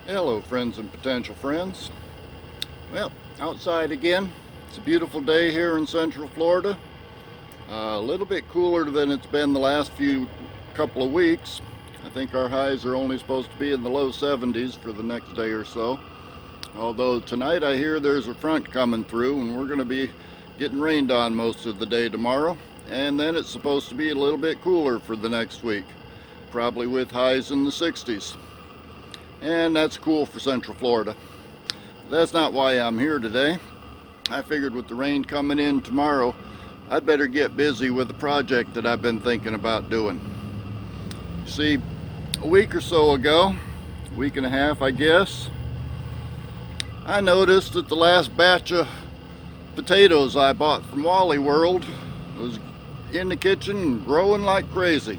Hello friends and potential friends. Well, outside again. It's a beautiful day here in Central Florida. A little bit cooler than it's been the last couple of weeks. I think our highs are only supposed to be in the low 70s for the next day or so. Although tonight I hear there's a front coming through and we're going to be getting rained on most of the day tomorrow. And then it's supposed to be a little bit cooler for the next week. Probably with highs in the 60s. And that's cool for Central Florida. That's not why I'm here today. I figured with the rain coming in tomorrow, I'd better get busy with a project that I've been thinking about doing. See, a week or so ago, week and a half I guess, I noticed that the last batch of potatoes I bought from Wally World was in the kitchen growing like crazy.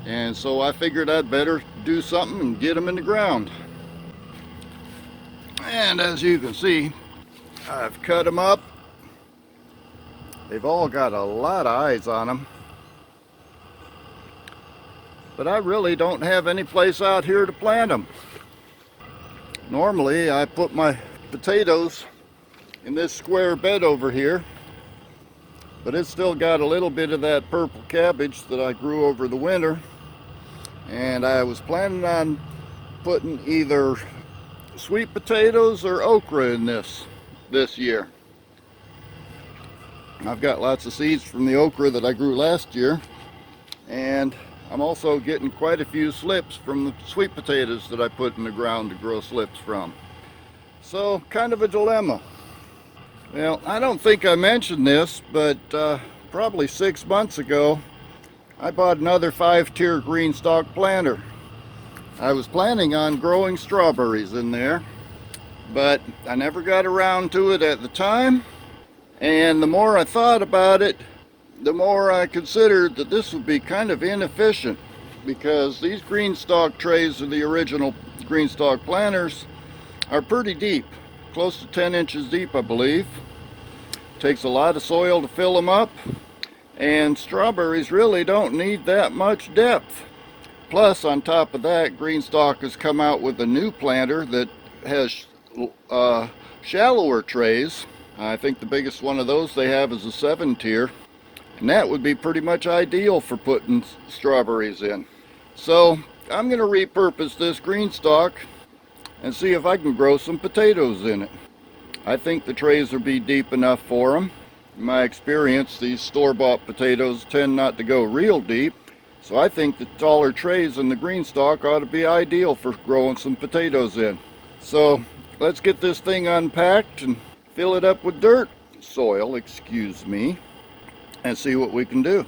And so I figured I'd better do something and get them in the ground. And as you can see, I've cut them up. They've all got a lot of eyes on them. But I really don't have any place out here to plant them. Normally I put my potatoes in this square bed over here, but it's still got a little bit of that purple cabbage that I grew over the winter. And I was planning on putting either sweet potatoes or okra in this year. I've got lots of seeds from the okra that I grew last year, and I'm also getting quite a few slips from the sweet potatoes that I put in the ground to grow slips from. So kind of a dilemma. Well, I don't think I mentioned this, but probably 6 months ago I bought another 5-tier GreenStalk planter. I was planning on growing strawberries in there, but I never got around to it at the time. And the more I thought about it, the more I considered that this would be kind of inefficient, because these GreenStalk trays of the original GreenStalk planters are pretty deep, close to 10 inches deep I believe. Takes a lot of soil to fill them up, and strawberries really don't need that much depth. Plus, on top of that, GreenStalk has come out with a new planter that has shallower trays. I think the biggest one of those they have is a 7-tier, and that would be pretty much ideal for putting strawberries in. So I'm going to repurpose this GreenStalk and see if I can grow some potatoes in it. I think the trays will be deep enough for them. In my experience, these store-bought potatoes tend not to go real deep, so I think the taller trays in the GreenStalk ought to be ideal for growing some potatoes in. So let's get this thing unpacked and fill it up with dirt, soil, excuse me, and see what we can do.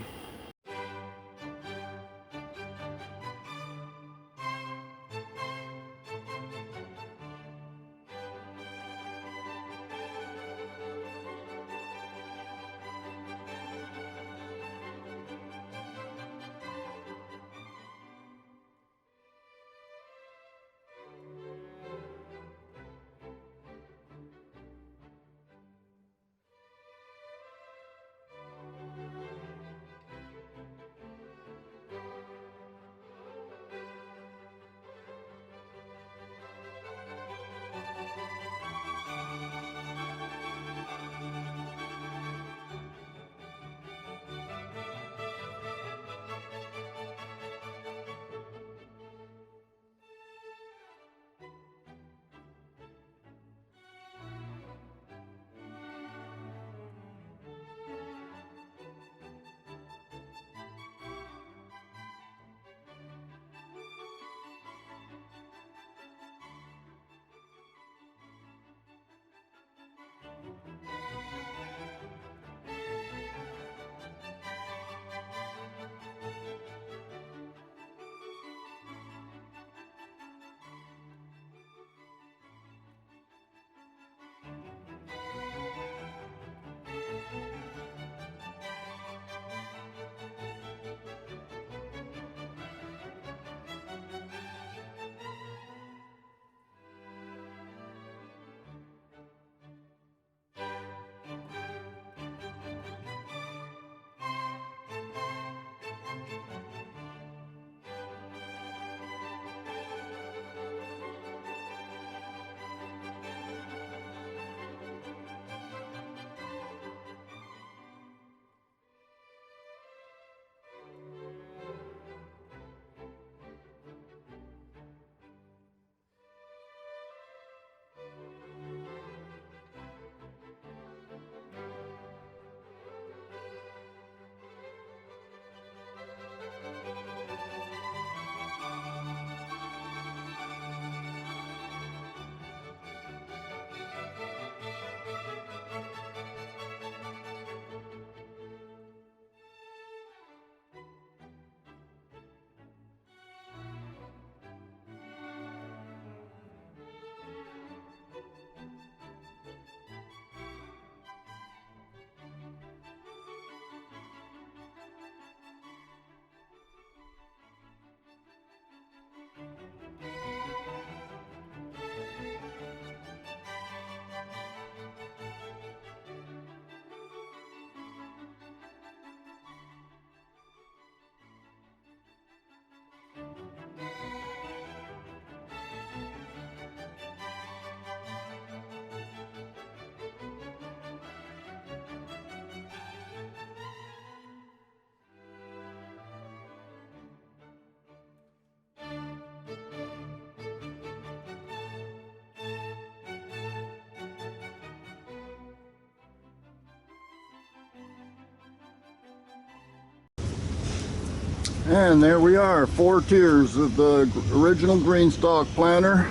And there we are, 4 tiers of the original GreenStalk planter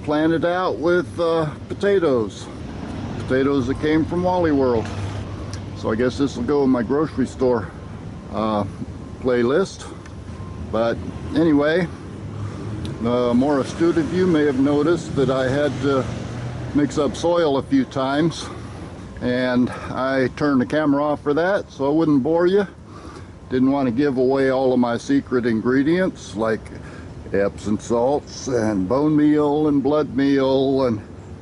planted out with potatoes that came from Wally World. So I guess this will go in my grocery store playlist. But anyway, the more astute of you may have noticed that I had to mix up soil a few times, and I turned the camera off for that so I wouldn't bore you. Didn't want to give away all of my secret ingredients like Epsom salts and bone meal and blood meal and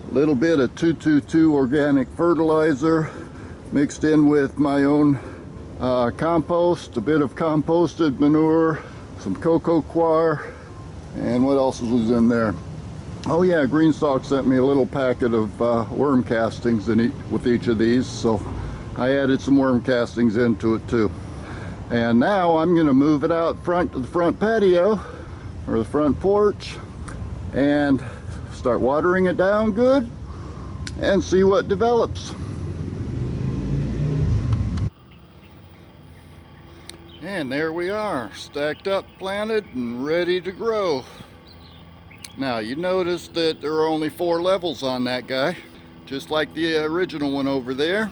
a little bit of 222 organic fertilizer mixed in with my own compost, a bit of composted manure, some cocoa coir, and what else was in there? Oh yeah, GreenStalk sent me a little packet of worm castings with each of these, so I added some worm castings into it too. And now I'm going to move it out front to the front patio or the front porch and start watering it down good and see what develops. And there we are, stacked up, planted, and ready to grow. Now you notice that there are only 4 levels on that guy, just like the original one over there,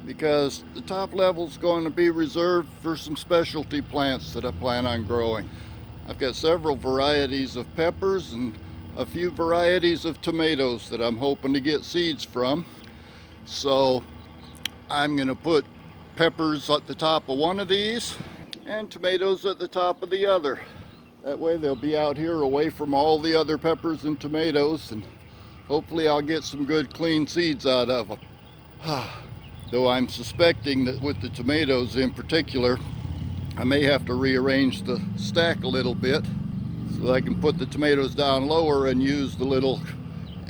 because the top level is going to be reserved for some specialty plants that I plan on growing. I've got several varieties of peppers and a few varieties of tomatoes that I'm hoping to get seeds from. So I'm going to put peppers at the top of one of these and tomatoes at the top of the other. That way they'll be out here away from all the other peppers and tomatoes, and hopefully I'll get some good clean seeds out of them. Though I'm suspecting that with the tomatoes in particular, I may have to rearrange the stack a little bit so that I can put the tomatoes down lower and use the little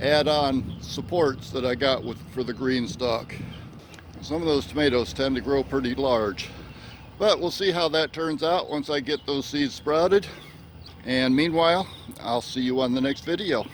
add-on supports that I got for the GreenStalk. Some of those tomatoes tend to grow pretty large, but we'll see how that turns out once I get those seeds sprouted. And meanwhile, I'll see you on the next video.